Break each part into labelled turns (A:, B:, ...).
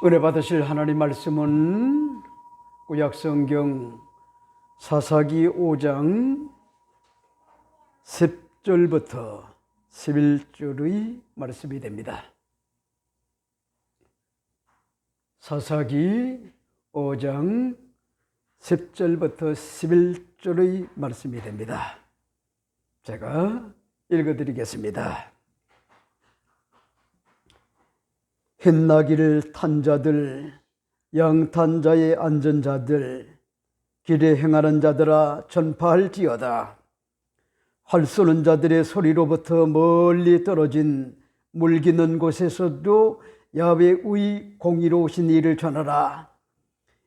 A: 은혜 받으실 하나님 말씀은 구약성경 사사기 5장 10절부터 11절의 말씀이 됩니다. 사사기 5장 10절부터 11절의 말씀이 됩니다. 제가 읽어드리겠습니다. 흰나귀를 탄 자들, 양탄 자에 앉은 자들, 길에 행하는 자들아 전파할지어다. 활 쏘는 자들의 소리로부터 멀리 떨어진 물기는 곳에서도 야훼의 공의로우신 일을 전하라.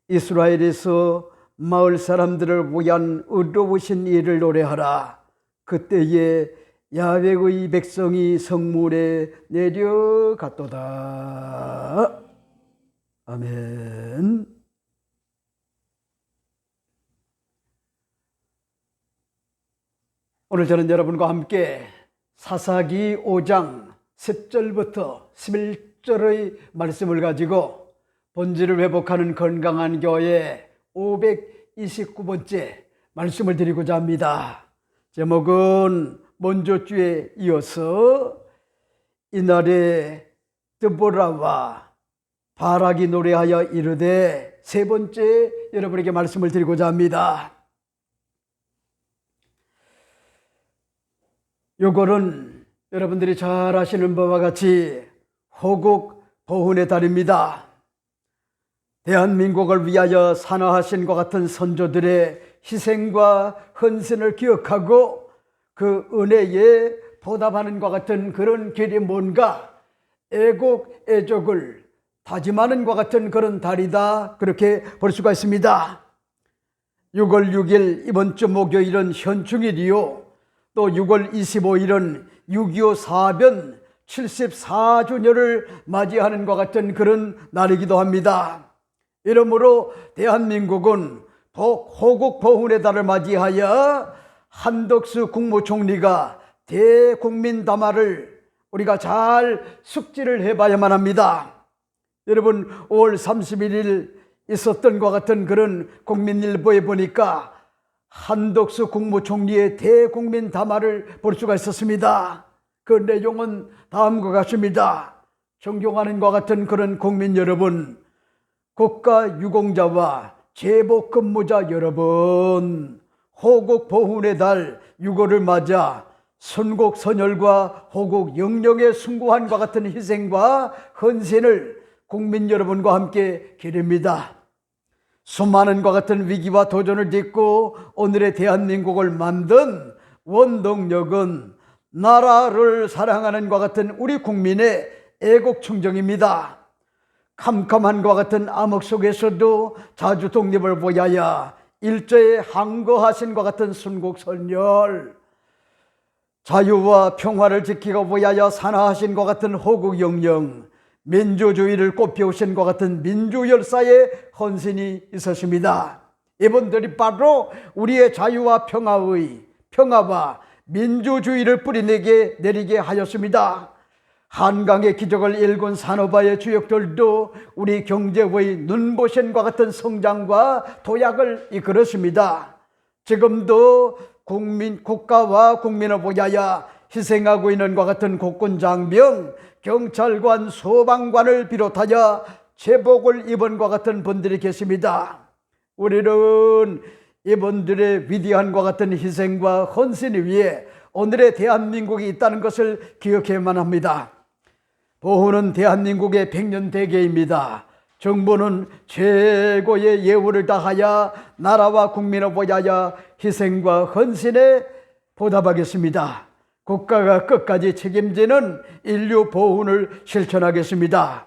A: 이스라엘에서 마을 사람들을 위한 의로우신 일을 노래하라. 그때에 야훼의 백성이 성문에 내려갔도다. 아멘. 오늘 저는 여러분과 함께 사사기 5장 10절부터 11절의 말씀을 가지고 본질을 회복하는 건강한 교회 529번째 말씀을 드리고자 합니다. 제목은 먼저 주에 이어서 이날에 드보라와 바락이 노래하여 이르되, 세 번째 여러분에게 말씀을 드리고자 합니다. 요거는 여러분들이 잘 아시는 바와 같이 호국 보훈의 달입니다. 대한민국을 위하여 산화하신 것 같은 선조들의 희생과 헌신을 기억하고 그 은혜에 보답하는 것 같은 그런 길이 뭔가 애국 애족을 다짐하는 것 같은 그런 달이다, 그렇게 볼 수가 있습니다. 6월 6일 이번 주 목요일은 현충일이요, 또 6월 25일은 6.25 사변 74주년을 맞이하는 것 같은 그런 날이기도 합니다. 이러므로 대한민국은 호국 보훈의 달을 맞이하여 한덕수 국무총리가 대국민 담화를 우리가 잘 숙지를 해봐야만 합니다. 여러분, 5월 31일 있었던 것 같은 그런 국민일보에 보니까 한덕수 국무총리의 대국민 담화를 볼 수가 있었습니다. 그 내용은 다음과 같습니다. 존경하는 것 같은 그런 국민 여러분, 국가 유공자와 제복 근무자 여러분, 호국 보훈의 달 6월을 맞아 선국 선열과 호국 영령에 숭고한과 같은 희생과 헌신을 국민 여러분과 함께 기립니다. 수많은 것 같은 위기와 도전을 딛고 오늘의 대한민국을 만든 원동력은 나라를 사랑하는 것 같은 우리 국민의 애국 충정입니다. 캄캄한 것 같은 암흑 속에서도 자주 독립을 보여야 일제에 항거하신 것 같은 순국선열, 자유와 평화를 지키고 위하여 산화하신 것 같은 호국영령, 민주주의를 꽃피우신 것 같은 민주열사의 헌신이 있었습니다. 이분들이 바로 우리의 자유와 평화와 민주주의를 뿌리내게 내리게 하였습니다. 한강의 기적을 일군 산업화의 주역들도 우리 경제의 눈부신과 같은 성장과 도약을 이끌었습니다. 지금도 국가와 국민을 위하여 희생하고 있는 것 같은 국군 장병, 경찰관, 소방관을 비롯하여 제복을 입은 것 같은 분들이 계십니다. 우리는 이분들의 위대한 것 같은 희생과 헌신 위에 오늘의 대한민국이 있다는 것을 기억해야만 합니다. 보훈은 대한민국의 백년 대계입니다. 정부는 최고의 예우를 다하여 나라와 국민을 위하여 희생과 헌신에 보답하겠습니다. 국가가 끝까지 책임지는 인류 보훈을 실천하겠습니다.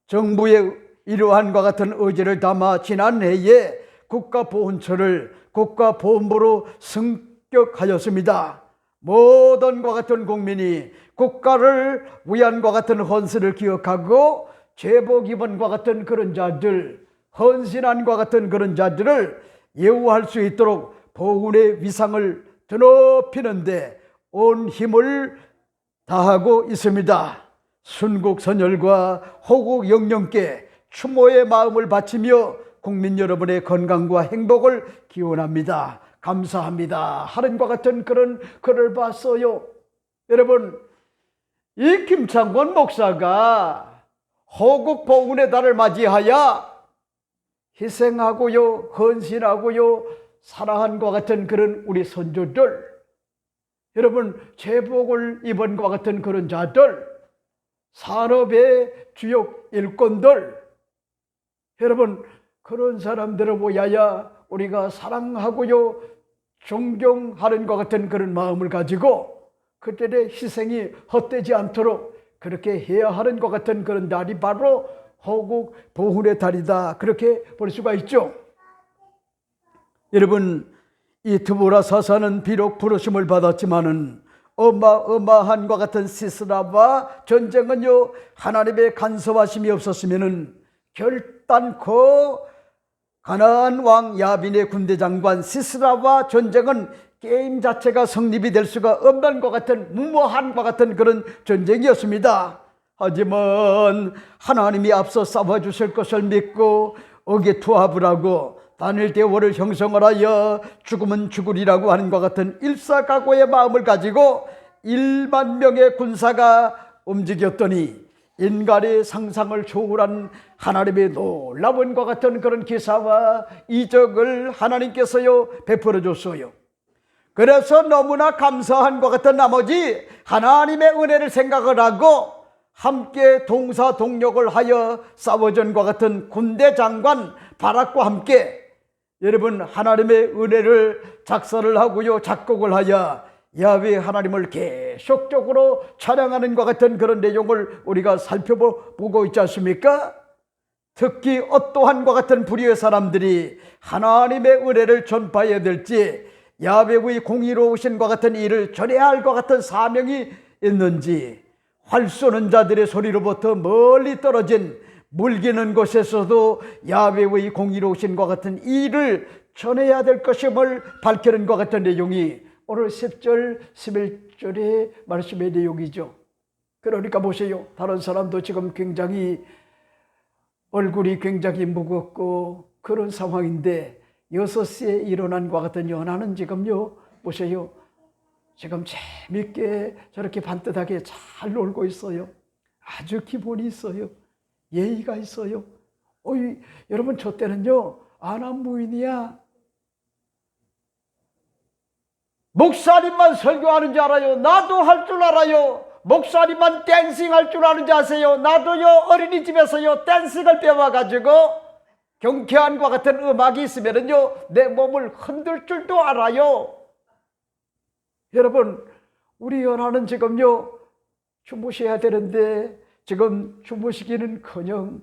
A: 정부의 이러한 것 같은 의지를 담아 지난해에 국가보훈처를 국가보훈부로 승격하였습니다. 모든 것 같은 국민이 국가를 위한 것 같은 헌신을 기억하고 제복 입은 것 같은 그런 자들, 헌신한 것 같은 그런 자들을 예우할 수 있도록 보훈의 위상을 드높이는데 온 힘을 다하고 있습니다. 순국선열과 호국영령께 추모의 마음을 바치며 국민 여러분의 건강과 행복을 기원합니다. 감사합니다. 하는과 같은 그런 글을 봤어요. 여러분, 이 김창곤 목사가 호국 보훈의 달을 맞이하여 희생하고요, 헌신하고요, 사랑한과 같은 그런 우리 선조들, 여러분 제복을 입은 것 같은 그런 자들, 산업의 주요 일꾼들, 여러분 그런 사람들을 보여야 우리가 사랑하고요, 존경하는 것 같은 그런 마음을 가지고 그들의 희생이 헛되지 않도록 그렇게 해야 하는 것 같은 그런 날이 바로 호국 보훈의 달이다, 그렇게 볼 수가 있죠. 여러분, 이 드보라 사사는 비록 부르심을 받았지만은 어마어마한과 같은 시스라와 전쟁은요, 하나님의 간섭하심이 없었으면은 결단코 가나안 왕 야빈의 군대 장관 시스라와 전쟁은 게임 자체가 성립이 될 수가 없는 것 같은 무모한과 같은 그런 전쟁이었습니다. 하지만 하나님이 앞서 싸워주실 것을 믿고 어기투합을 하고 단일 대오를 형성을 하여 죽으면 죽으리라고 하는 것 같은 일사각오의 마음을 가지고 1만 명의 군사가 움직였더니 인간의 상상을 초월한 하나님의 놀라운 것 같은 그런 기사와 이적을 하나님께서요 베풀어 줬어요. 그래서 너무나 감사한 것 같은 나머지 하나님의 은혜를 생각을 하고 함께 동사동력을 하여 싸워준 것 같은 군대 장관 바락과 함께 여러분 하나님의 은혜를 작사를 하고요, 작곡을 하여 야훼 하나님을 계속적으로 찬양하는 것 같은 그런 내용을 우리가 살펴보고 있지 않습니까? 특히 어떠한 것 같은 불의의 사람들이 하나님의 은혜를 전파해야 될지, 야훼의 공의로우신 것 같은 일을 전해야 할 것 같은 사명이 있는지, 활 쏘는 자들의 소리로부터 멀리 떨어진 물기는 곳에서도 야훼의 공의로우신 것 같은 일을 전해야 될 것임을 밝히는 것 같은 내용이 오늘 10절, 11절의 말씀의 내용이죠. 그러니까 보세요. 다른 사람도 지금 굉장히 얼굴이 굉장히 무겁고 그런 상황인데 6시에 일어난 것 같은 연하는 지금요, 보세요. 지금 재밌게 저렇게 반듯하게 잘 놀고 있어요. 아주 기본이 있어요. 예의가 있어요. 여러분 저 때는요, 안암무인이야. 목사님만 설교하는 줄 알아요. 나도 할 줄 알아요. 목사님만 댄싱 할 줄 아는 줄 아세요. 나도요, 어린이집에서요 댄싱을 배워가지고 경쾌한과 같은 음악이 있으면은요 내 몸을 흔들 줄도 알아요. 여러분, 우리 연하는 지금요 주무셔야 되는데 지금 주무시기는커녕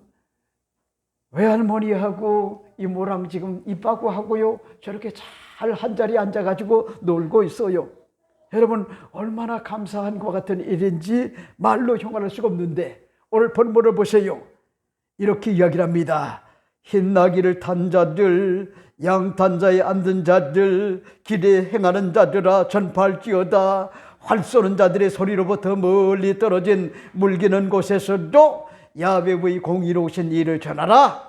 A: 외할머니하고 이모랑 지금 입하고 하고요 저렇게 잘 한자리에 앉아가지고 놀고 있어요. 여러분, 얼마나 감사한 것 같은 일인지 말로 형언할 수가 없는데 오늘 본문을 보세요. 이렇게 이야기를 합니다. 흰 나귀를 탄 자들, 양탄자에 앉은 자들, 길에 행하는 자들아 전파할지어다. 활 쏘는 자들의 소리로부터 멀리 떨어진 물기는 곳에서도 야훼의 공의로우신 일을 전하라.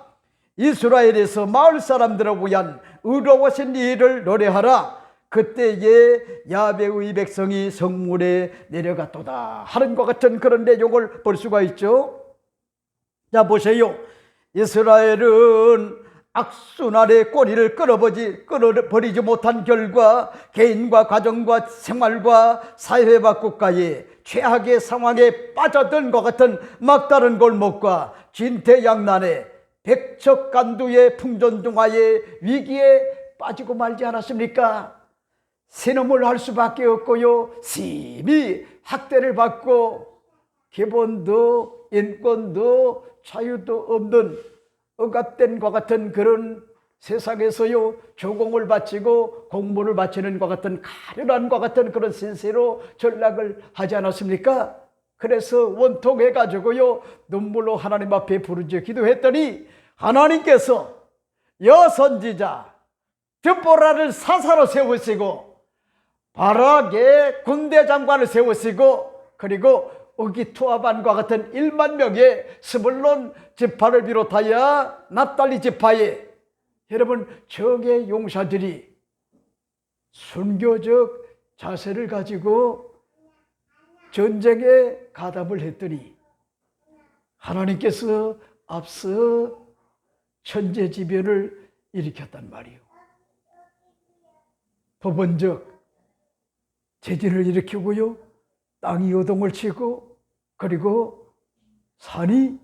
A: 이스라엘에서 마을 사람들을 위한 의로우신 일을 노래하라. 그때에 야훼의 백성이 성문에 내려갔도다 하는 것 같은 그런 내용을 볼 수가 있죠. 자, 보세요. 이스라엘은 악순환의 꼬리를 끊어버리지 못한 결과 개인과 가정과 생활과 사회와 국가의 최악의 상황에 빠져든 것 같은 막다른 골목과 진퇴양난의 백척간두의 풍전등화의 위기에 빠지고 말지 않았습니까? 신음을 할 수밖에 없고요, 심히 학대를 받고 기본도 인권도 자유도 없는 억압된 것 같은 그런 세상에서요 조공을 바치고 공무를 바치는 것 같은 가련한 것 같은 그런 신세로 전락을 하지 않았습니까? 그래서 원통해 가지고요 눈물로 하나님 앞에 부르짖어 기도했더니 하나님께서 여선지자 드보라를 사사로 세우시고 바락의 군대 장관을 세우시고 그리고 어기투합안과 같은 1만 명의 스불론 지파를 비롯하여 납달리 지파에 여러분 정의 용사들이 순교적 자세를 가지고 전쟁에 가담을 했더니 하나님께서 앞서 천재지변을 일으켰단 말이요. 법원적 재진을 일으키고요. 땅이 요동을 치고 그리고 산이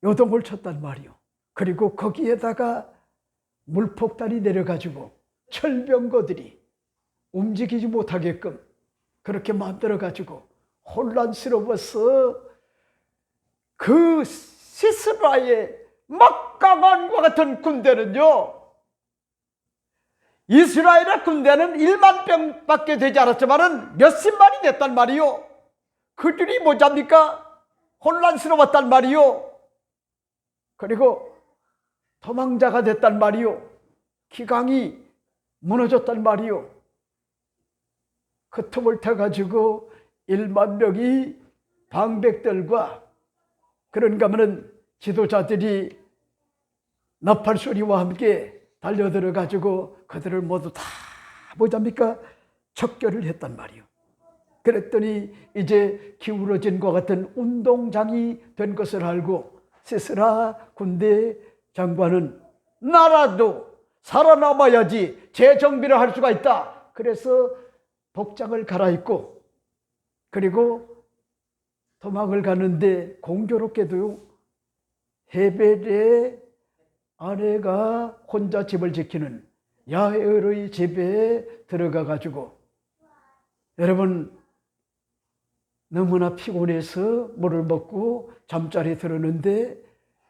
A: 요동을 쳤단 말이요. 그리고 거기에다가 물폭탄이 내려가지고 철병거들이 움직이지 못하게끔 그렇게 만들어가지고 혼란스러워서 그 시스라의 막강한과 같은 군대는요, 이스라엘의 군대는 1만 병밖에 되지 않았지만은 몇십만이 됐단 말이요. 그들이 뭐잡니까? 혼란스러웠단 말이요. 그리고 도망자가 됐단 말이요. 기강이 무너졌단 말이요. 그 틈을 타가지고 1만 명이 방백들과 그런가 하면은 지도자들이 나팔소리와 함께 달려들어가지고 그들을 모두 다 뭐잡니까? 척결을 했단 말이요. 그랬더니 이제 기울어진 것 같은 운동장이 된 것을 알고 시스라 군대 장관은 나라도 살아남아야지 재정비를 할 수가 있다. 그래서 복장을 갈아입고 그리고 도망을 가는데 공교롭게도 헤벨의 아내가 혼자 집을 지키는 야엘의 집에 들어가 가지고 여러분 너무나 피곤해서 물을 먹고 잠자리에 들었는데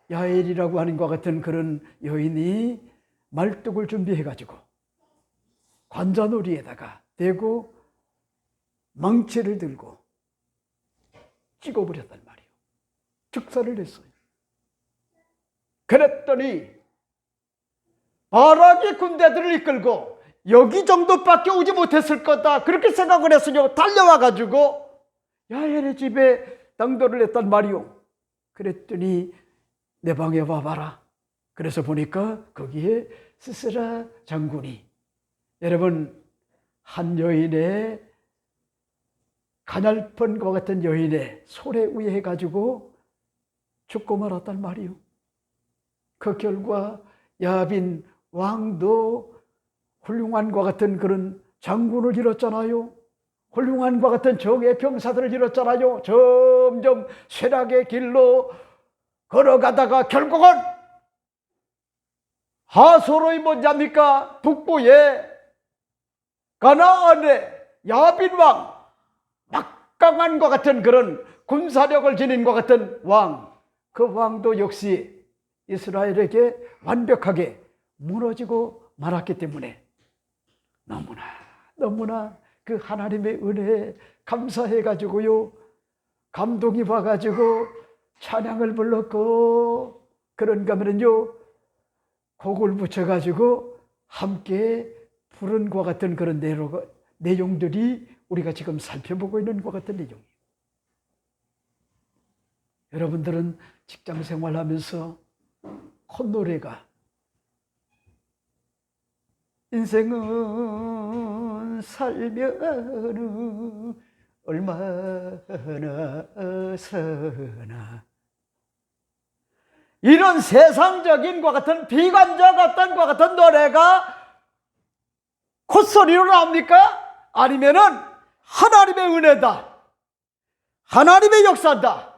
A: 야엘이라고 하는 것 같은 그런 여인이 말뚝을 준비해 가지고 관자놀이에다가 대고 망치를 들고 찍어버렸단 말이에요. 즉사를 했어요. 그랬더니 바락의 군대들을 이끌고 여기 정도밖에 오지 못했을 거다 그렇게 생각을 했으니 달려와 가지고 야엘의 집에 당도를 했단 말이요. 그랬더니 내 방에 와봐라. 그래서 보니까 거기에 시스라 장군이 여러분 한 여인의 가냘픈 것 같은 여인의 소래 의해 가지고 죽고 말았단 말이요. 그 결과 야빈 왕도 훌륭한 것 같은 그런 장군을 잃었잖아요. 훌륭한 것 같은 정예 병사들을 잃었잖아요. 점점 쇠락의 길로 걸어가다가 결국은 하소로의 뭐냐입니까? 북부에 가나안의 야빈 왕, 막강한 것 같은 그런 군사력을 지닌 것 같은 왕, 그 왕도 역시 이스라엘에게 완벽하게 무너지고 말았기 때문에 너무나 그 하나님의 은혜에 감사해 가지고요, 감동이 와가지고 찬양을 불렀고 그런가 하면요 곡을 붙여가지고 함께 부른 것 같은 그런 내용들이 우리가 지금 살펴보고 있는 것 같은 내용이에요. 여러분들은 직장 생활하면서 콧노래가 인생은 살면은 얼마나 서나 이런 세상적인 것 같은 비관적 어떤 것 같은 노래가 콧소리로 나옵니까? 아니면은 하나님의 은혜다, 하나님의 역사다,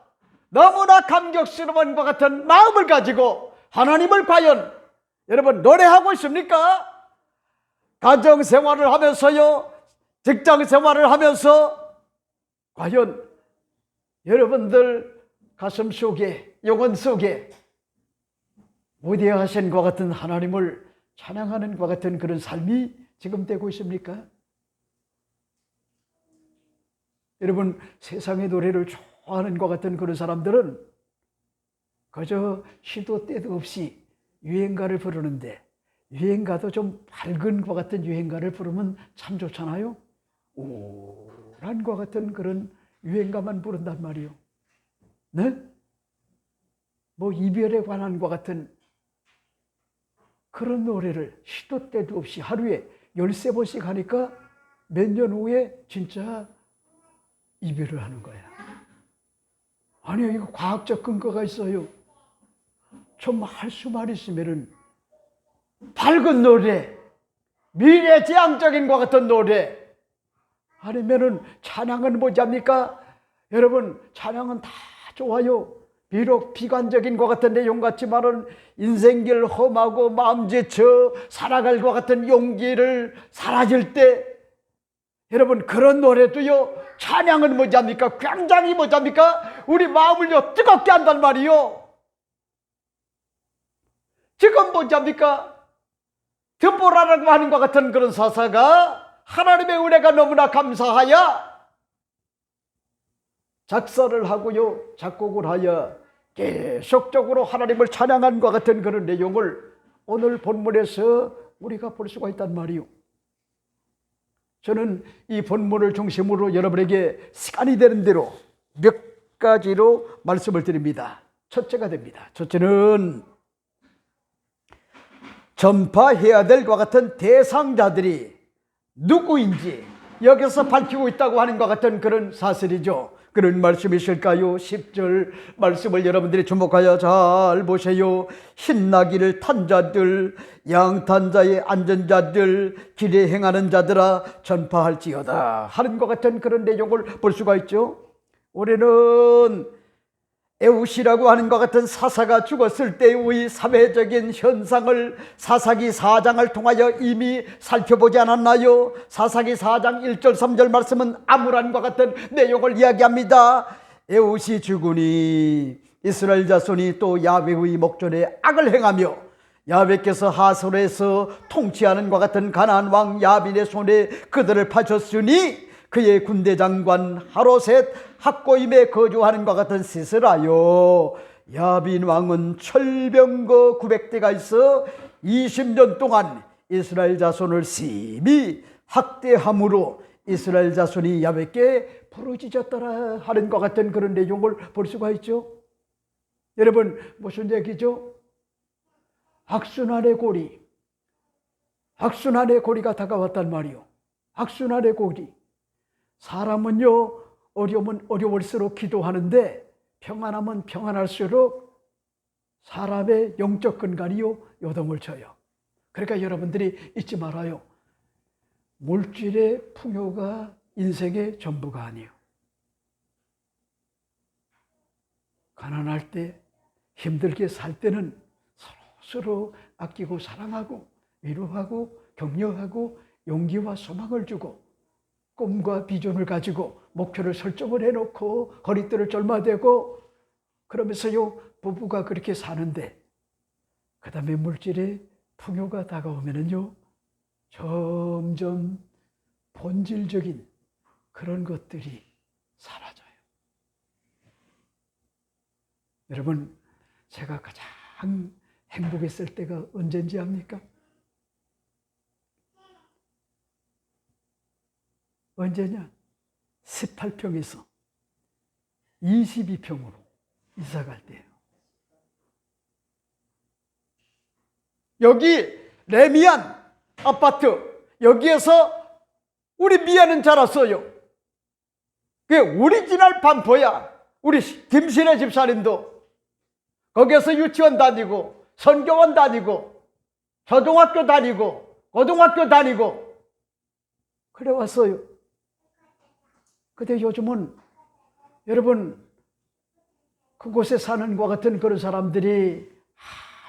A: 너무나 감격스러운 것 같은 마음을 가지고 하나님을 과연 여러분 노래하고 있습니까? 가정생활을 하면서요, 직장생활을 하면서 과연 여러분들 가슴 속에, 영혼 속에 무대하신 것 같은 하나님을 찬양하는 것 같은 그런 삶이 지금 되고 있습니까? 여러분, 세상의 노래를 좋아하는 것 같은 그런 사람들은 그저 시도 때도 없이 유행가를 부르는데, 유행가도 좀 밝은 것 같은 유행가를 부르면 참 좋잖아요. 우울한 것 같은 그런 유행가만 부른단 말이요. 네? 뭐 이별에 관한 것 같은 그런 노래를 시도 때도 없이 하루에 13번씩 하니까 몇 년 후에 진짜 이별을 하는 거야. 아니요, 이거 과학적 근거가 있어요. 좀 할 수만 있으면은 밝은 노래, 미래지향적인 것 같은 노래, 아니면은 찬양은 뭐합니까? 여러분, 찬양은 다 좋아요. 비록 비관적인 것 같은 내용 같지만은 인생길 험하고 마음 지쳐 살아갈 것 같은 용기를 사라질 때, 여러분 그런 노래도요, 찬양은 뭐합니까? 굉장히 뭐합니까? 우리 마음을요 뜨겁게 한단 말이요. 지금 뭐합니까? 드보라라고 하는 것 같은 그런 사사가 하나님의 은혜가 너무나 감사하여 작사를 하고요, 작곡을 하여 계속적으로 하나님을 찬양한 것 같은 그런 내용을 오늘 본문에서 우리가 볼 수가 있단 말이요. 저는 이 본문을 중심으로 여러분에게 시간이 되는 대로 몇 가지로 말씀을 드립니다. 첫째가 됩니다. 첫째는 전파해야 될 것 같은 대상자들이 누구인지 여기서 밝히고 있다고 하는 것 같은 그런 사실이죠. 그런 말씀이실까요? 10절 말씀을 여러분들이 주목하여 잘 보세요. 신나기를 탄 자들, 양탄자에 앉은 자들, 길에 행하는 자들아 전파할지어다 하는 것 같은 그런 내용을 볼 수가 있죠. 올해는 에웃이라고 하는 것 같은 사사가 죽었을 때의 사회적인 현상을 사사기 4장을 통하여 이미 살펴보지 않았나요? 사사기 4장 1절 3절 말씀은 암울한 것 같은 내용을 이야기합니다. 에웃이 죽으니 이스라엘 자손이 또 야훼의 목전에 악을 행하며 야훼께서 하솔에서 통치하는 것 같은 가나안 왕 야빈의 손에 그들을 파셨으니 그의 군대 장관 하로셋 학고임에 거주하는 것 같은 시스라요. 야빈 왕은 철병거 900대가 있어 20년 동안 이스라엘 자손을 심히 학대함으로 이스라엘 자손이 야훼께 부르짖었더라 하는 것 같은 그런 내용을 볼 수가 있죠. 여러분 무슨 얘기죠? 악순환의 고리, 악순환의 고리가 다가왔단 말이요. 악순환의 고리. 사람은요 어려우면 어려울수록 기도하는데 평안하면 평안할수록 사람의 영적 근간이요 요동을 쳐요. 그러니까 여러분들이 잊지 말아요. 물질의 풍요가 인생의 전부가 아니에요. 가난할 때 힘들게 살 때는 서로 아끼고 사랑하고 위로하고 격려하고 용기와 소망을 주고 꿈과 비전을 가지고 목표를 설정을 해놓고 허리띠를 절마대고 그러면서요 부부가 그렇게 사는데 그 다음에 물질의 풍요가 다가오면은요 점점 본질적인 그런 것들이 사라져요. 여러분 제가 가장 행복했을 때가 언제인지 압니까? 언제냐? 18평에서 22평으로 이사 갈 때예요. 여기 레미안 아파트 여기에서 우리 미아는 자랐어요. 그게 오리지널 반포야. 우리 김신혜 집사님도 거기에서 유치원 다니고 선교원 다니고 초등학교 다니고 고등학교 다니고 그래 왔어요. 근데 요즘은 여러분 그곳에 사는 것 같은 그런 사람들이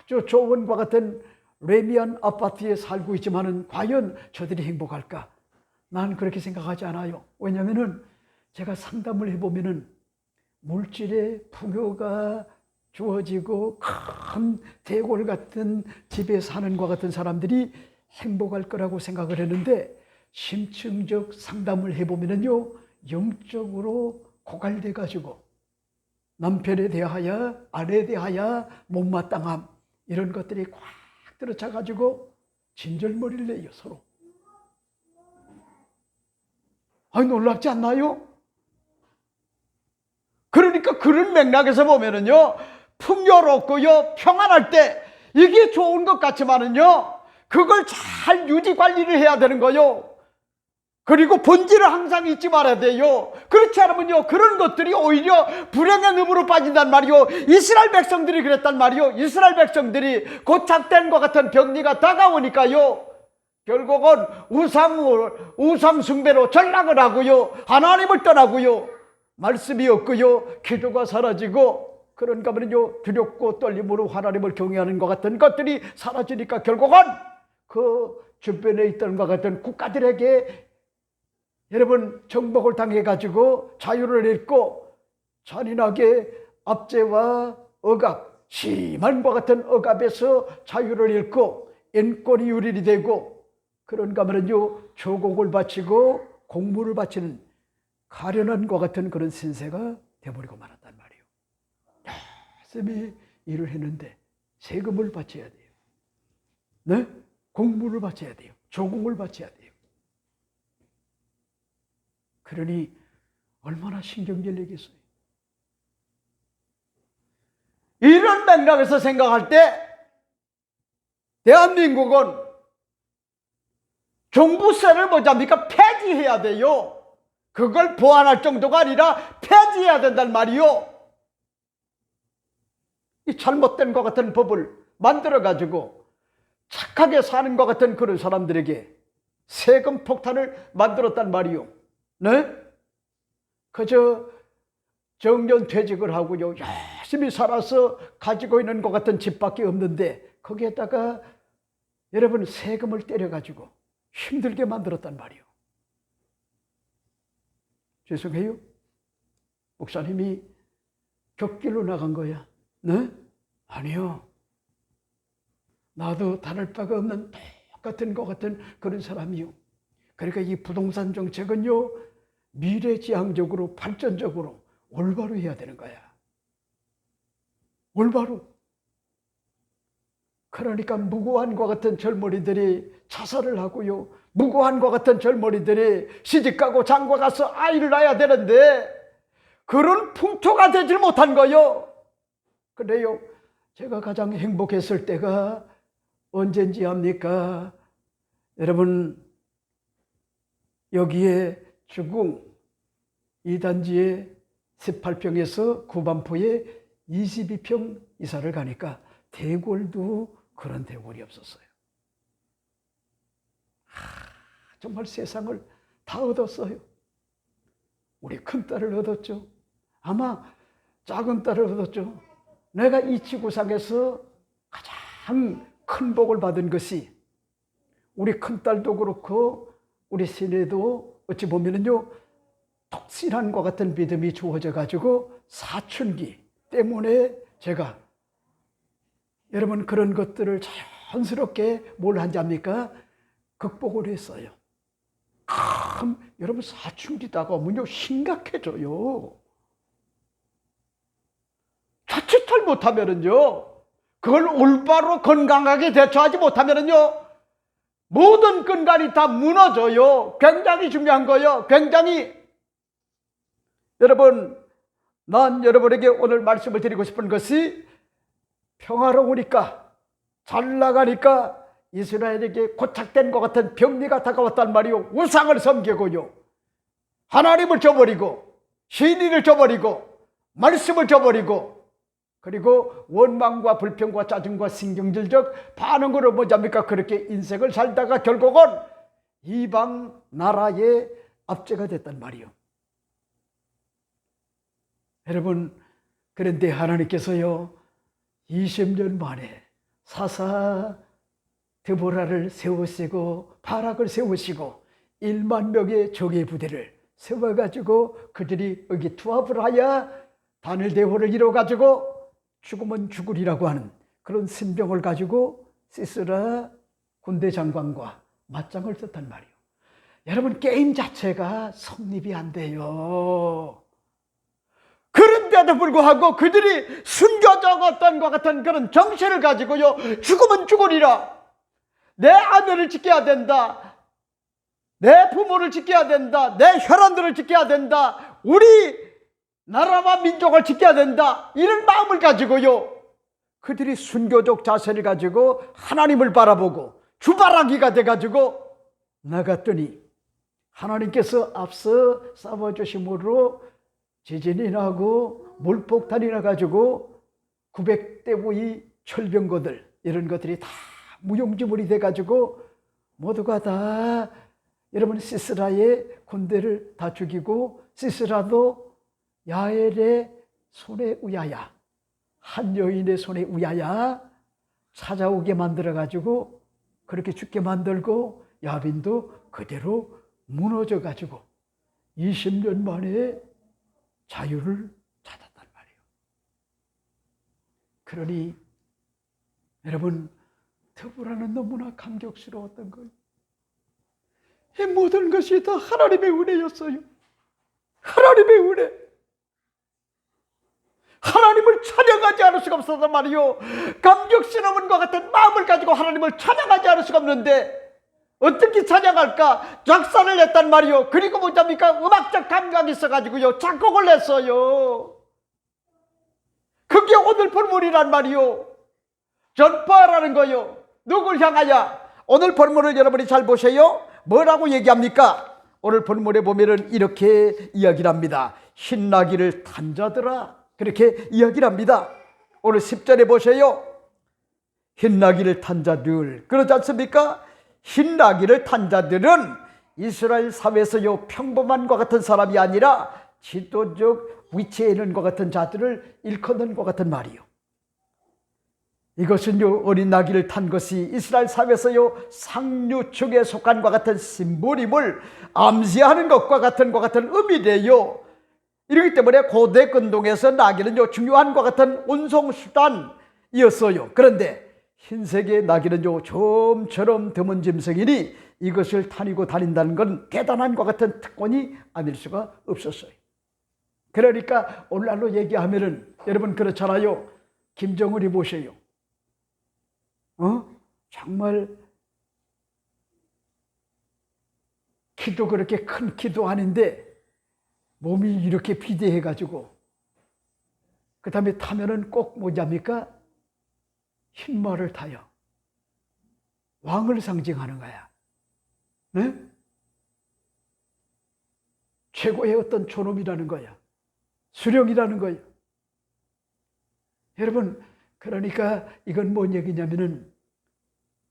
A: 아주 좋은 것 같은 레미안 아파트에 살고 있지만은 과연 저들이 행복할까? 난 그렇게 생각하지 않아요. 왜냐하면은 제가 상담을 해보면은 물질의 풍요가 주어지고 큰 대골 같은 집에 사는 것 같은 사람들이 행복할 거라고 생각을 했는데 심층적 상담을 해보면은요 영적으로 고갈돼 가지고 남편에 대하여 아내에 대하여 못마땅함 이런 것들이 꽉 들어차 가지고 진절머리를 내요 서로. 아니 놀랍지 않나요? 그러니까 그런 맥락에서 보면은요, 풍요롭고요, 평안할 때 이게 좋은 것 같지만은요, 그걸 잘 유지 관리를 해야 되는 거요. 그리고 본질을 항상 잊지 말아야 돼요. 그렇지 않으면요, 그런 것들이 오히려 불행의 늪으로 빠진단 말이요. 이스라엘 백성들이 그랬단 말이요. 이스라엘 백성들이 고착된 것 같은 병리가 다가오니까요, 결국은 우상 숭배로 전락을 하고요, 하나님을 떠나고요, 말씀이 없고요, 기도가 사라지고, 그런가 하면요, 두렵고 떨림으로 하나님을 경외하는 것 같은 것들이 사라지니까 결국은 그 주변에 있던 것 같은 국가들에게 여러분 정복을 당해가지고 자유를 잃고, 잔인하게 압제와 억압, 심한 것 같은 억압에서 자유를 잃고 인권이 유린이 되고, 그런가 하면요, 조공을 바치고 공물을 바치는 가련한 것 같은 그런 신세가 되어버리고 말았단 말이에요. 열심히 일을 했는데 세금을 바쳐야 돼요. 네? 공물을 바쳐야 돼요. 조공을 바쳐야 돼요. 그러니 얼마나 신경질 내겠어요. 이런 맥락에서 생각할 때 대한민국은 종부세를 뭐잡니까? 폐지해야 돼요. 그걸 보완할 정도가 아니라 폐지해야 된단 말이요. 이 잘못된 것 같은 법을 만들어가지고 착하게 사는 것 같은 그런 사람들에게 세금 폭탄을 만들었단 말이요. 네? 그저 정년퇴직을 하고요, 열심히 살아서 가지고 있는 것 같은 집밖에 없는데 거기에다가 여러분 세금을 때려가지고 힘들게 만들었단 말이요. 죄송해요, 목사님이 격길로 나간 거야. 네? 아니요. 나도 다를 바가 없는 똑같은 것 같은 그런 사람이요. 그러니까 이 부동산 정책은요, 미래지향적으로 발전적으로 올바로 해야 되는 거야. 올바로. 그러니까 무고한과 같은 젊은이들이 자살을 하고요, 무고한과 같은 젊은이들이 시집가고 장가가서 아이를 낳아야 되는데 그런 풍토가 되질 못한 거요. 그래요, 제가 가장 행복했을 때가 언젠지 압니까? 여러분, 여기에 주공 2단지에 18평에서 구반포에 22평 이사를 가니까 대궐도 그런 대궐이 없었어요. 정말 세상을 다 얻었어요. 우리 큰딸을 얻었죠. 아마 작은 딸을 얻었죠. 내가 이 지구상에서 가장 큰 복을 받은 것이 우리 큰딸도 그렇고 우리 시내도 어찌 보면은요, 독실한과 같은 믿음이 주어져 가지고 사춘기 때문에 제가 여러분 그런 것들을 자연스럽게 뭘 한지 압니까? 극복을 했어요. 그럼 여러분 사춘기다가 오면요, 심각해져요. 자칫 못하면은요, 그걸 올바로 건강하게 대처하지 못하면은요, 모든 근간이 다 무너져요. 굉장히 중요한 거예요. 굉장히. 여러분, 난 여러분에게 오늘 말씀을 드리고 싶은 것이 평화로우니까, 잘 나가니까 이스라엘에게 고착된 것 같은 병리가 다가왔단 말이요. 우상을 섬기고요, 하나님을 저버리고 신의를 저버리고 말씀을 저버리고, 그리고 원망과 불평과 짜증과 신경질적 반응으로 뭐잡니까? 그렇게 인생을 살다가 결국은 이방 나라의 압제가 됐단 말이요. 여러분, 그런데 하나님께서요, 20년 만에 사사 드보라를 세우시고 바락을 세우시고 1만 명의 적의 부대를 세워가지고 그들이 여기 투합을 하여 단일 대호를 이뤄가지고 죽으면 죽으리라고 하는 그런 신병을 가지고 시스라 군대 장관과 맞짱을 떴단 말이에요. 여러분, 게임 자체가 성립이 안 돼요. 그런데도 불구하고 그들이 숨겨졌던 것 같은 그런 정신을 가지고요, 죽으면 죽으리라, 내 아내를 지켜야 된다, 내 부모를 지켜야 된다, 내 혈안들을 지켜야 된다, 우리 나라와 민족을 지켜야 된다, 이런 마음을 가지고요, 그들이 순교적 자세를 가지고 하나님을 바라보고 주바라기가 돼가지고 나갔더니 하나님께서 앞서 싸워주심으로 지진이 나고 물폭탄이 나가지고 900대의 철병거들, 이런 것들이 다 무용지물이 돼가지고 모두가 다 여러분 시스라의 군대를 다 죽이고, 시스라도 야엘의 손에 의하여, 한 여인의 손에 의하여 찾아오게 만들어가지고 그렇게 죽게 만들고, 야빈도 그대로 무너져가지고 20년 만에 자유를 찾았단 말이에요. 그러니 여러분, 드보라는 너무나 감격스러웠던 거예요. 이 모든 것이 다 하나님의 은혜였어요. 하나님의 은혜. 하나님을 찬양하지 않을 수가 없었단 말이요. 감격스러움과 같은 마음을 가지고 하나님을 찬양하지 않을 수가 없는데 어떻게 찬양할까? 작사를 했단 말이요. 그리고 뭐합니까? 음악적 감각이 있어가지고요, 작곡을 했어요. 그게 오늘 본문이란 말이요. 전파라는 거요. 누굴 향하여? 오늘 본문을 여러분이 잘 보세요. 뭐라고 얘기합니까? 오늘 본문에 보면은 이렇게 이야기를 합니다. 신나기를 탄 자들아, 그렇게 이야기를 합니다. 오늘 10절에 보세요. 신나기를 탄 자들, 그렇지 않습니까? 신나기를 탄 자들은 이스라엘 사회에서요, 평범한과 같은 사람이 아니라 지도적 위치에 있는 것 같은 자들을 일컫는 것 같은 말이요. 이것은요, 어린 나귀를 탄 것이 이스라엘 사회에서요, 상류층에 속한 것 같은 심부림을 암시하는 것과 같은 의미래요. 이렇기 때문에 고대 근동에서 나귀는요, 중요한 것 같은 운송수단이었어요. 그런데 흰색의 나귀는요, 좀처럼 드문 짐승이니 이것을 타고 다닌다는 건 대단한 것 같은 특권이 아닐 수가 없었어요. 그러니까 오늘날로 얘기하면은 여러분 그렇잖아요. 김정은이 보세요. 정말 키도 그렇게 큰 키도 아닌데 몸이 이렇게 비대해가지고, 그 다음에 타면은 꼭 뭐냐입니까? 흰말을 타요. 왕을 상징하는 거야. 네? 최고의 어떤 존엄이라는 거야. 수령이라는 거야. 여러분, 그러니까 이건 뭔 얘기냐면은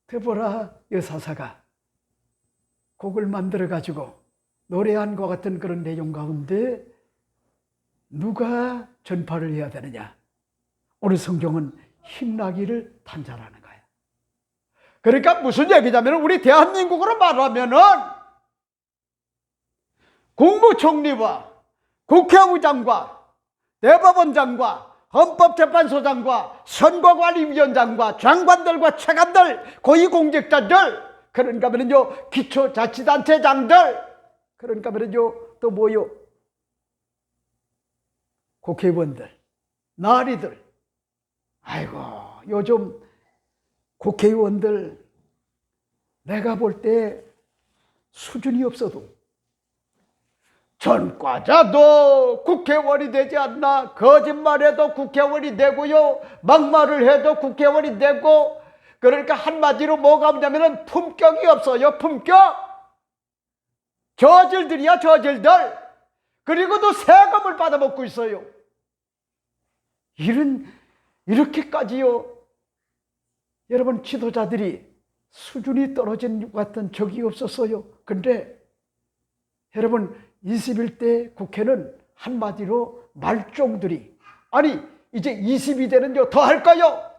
A: 드보라 여사사가 곡을 만들어가지고 노래한 것 같은 그런 내용 가운데 누가 전파를 해야 되느냐? 오늘 성경은 힘나기를 탄 자라는 거예요. 그러니까 무슨 얘기냐면, 우리 대한민국으로 말하면은 국무총리와 국회의장과 대법원장과 헌법재판소장과 선거관리위원장과 장관들과 차관들, 고위공직자들, 그런가 하면요, 기초자치단체장들, 그런가 하면요, 또 뭐요? 국회의원들, 나리들. 아이고, 요즘 국회의원들 내가 볼 때 수준이 없어도 전과자도 국회의원이 되지 않나? 거짓말해도 국회의원이 되고요, 막말을 해도 국회의원이 되고, 그러니까 한마디로 뭐가 없냐면은 품격이 없어요. 품격. 저질들이야, 저질들. 그리고도 세금을 받아먹고 있어요. 이렇게까지요, 여러분, 지도자들이 수준이 떨어진 것 같은 적이 없었어요. 근데 여러분, 21대 국회는 한마디로 말종들이, 아니 이제 22대는요 더 할까요?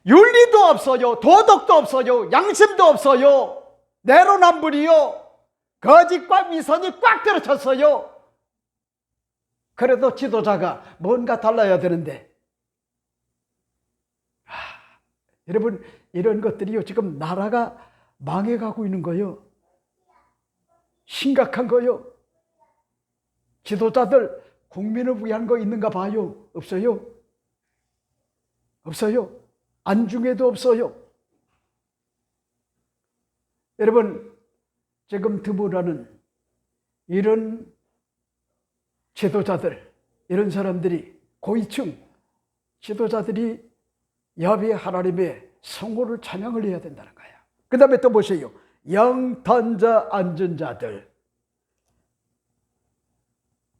A: 윤리도 없어요, 도덕도 없어요, 양심도 없어요, 내로남불이요, 거짓과 위선이 꽉 들어찼어요. 그래도 지도자가 뭔가 달라야 되는데, 여러분, 이런 것들이요 지금 나라가 망해가고 있는 거예요. 심각한 거요. 지도자들 국민을 위한 거 있는가 봐요. 없어요. 없어요. 안중에도 없어요. 여러분, 지금 드보라는 이런 지도자들, 이런 사람들이, 고위층 지도자들이 야훼 하나님의 성호를 찬양을 해야 된다는 거야. 그 다음에 또 보세요. 양탄자 앉은 자들.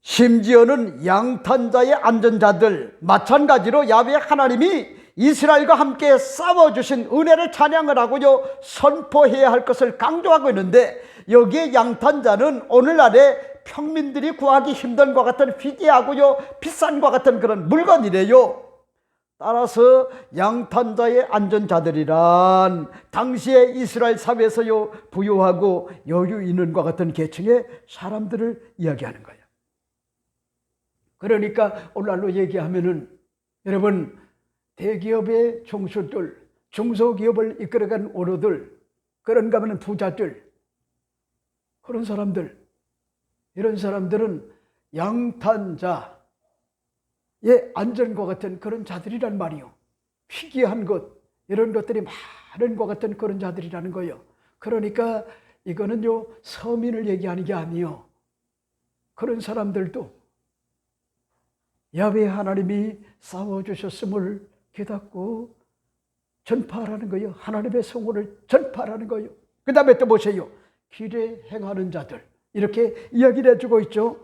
A: 심지어는 양탄자에 앉은 자들, 마찬가지로 야훼 하나님이 이스라엘과 함께 싸워주신 은혜를 찬양을 하고요, 선포해야 할 것을 강조하고 있는데, 여기에 양탄자는 오늘날의 평민들이 구하기 힘든 것 같은 희귀하고요, 비싼 것 같은 그런 물건이래요. 따라서 양탄자에 앉은 자들이란 당시에 이스라엘 사회에서요, 부유하고 여유 있는 것 같은 계층의 사람들을 이야기하는 거예요. 그러니까 오늘날로 얘기하면은, 여러분, 대기업의 총수들, 중소기업을 이끌어간 오너들, 그런가 하면 부자들, 그런 사람들, 이런 사람들은 양탄자에 앉은 것 같은 그런 자들이란 말이요. 희귀한 것, 이런 것들이 많은 것 같은 그런 자들이라는 거예요. 그러니까 이거는요, 서민을 얘기하는 게 아니요, 그런 사람들도 야훼 하나님이 싸워주셨음을 깨닫고 전파하라는 거예요. 하나님의 성호를 전파하라는 거예요. 그 다음에 또 보세요. 길에 행하는 자들, 이렇게 이야기를 해주고 있죠.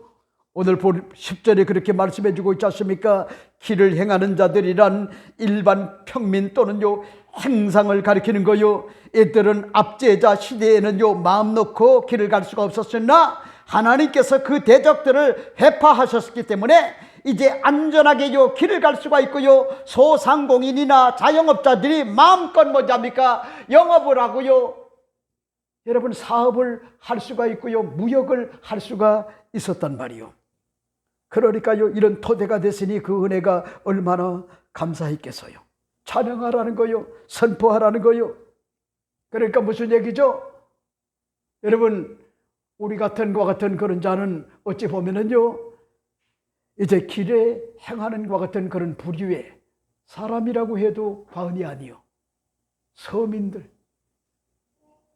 A: 오늘 10절에 그렇게 말씀해 주고 있지 않습니까? 길을 행하는 자들이란 일반 평민 또는요, 행상을 가리키는 거요. 이들은 압제자 시대에는요, 마음 놓고 길을 갈 수가 없었으나 하나님께서 그 대적들을 회파하셨기 때문에 이제 안전하게요, 길을 갈 수가 있고요, 소상공인이나 자영업자들이 마음껏 뭐합니까? 영업을 하고요, 여러분, 사업을 할 수가 있고요, 무역을 할 수가 있었단 말이요. 그러니까요, 이런 토대가 됐으니 그 은혜가 얼마나 감사했겠어요. 찬양하라는 거요, 선포하라는 거요. 그러니까 무슨 얘기죠? 여러분, 우리 같은 것 같은 그런 자는 어찌 보면은요, 이제 길에 행하는 것 같은 그런 부류의 사람이라고 해도 과언이 아니요, 서민들,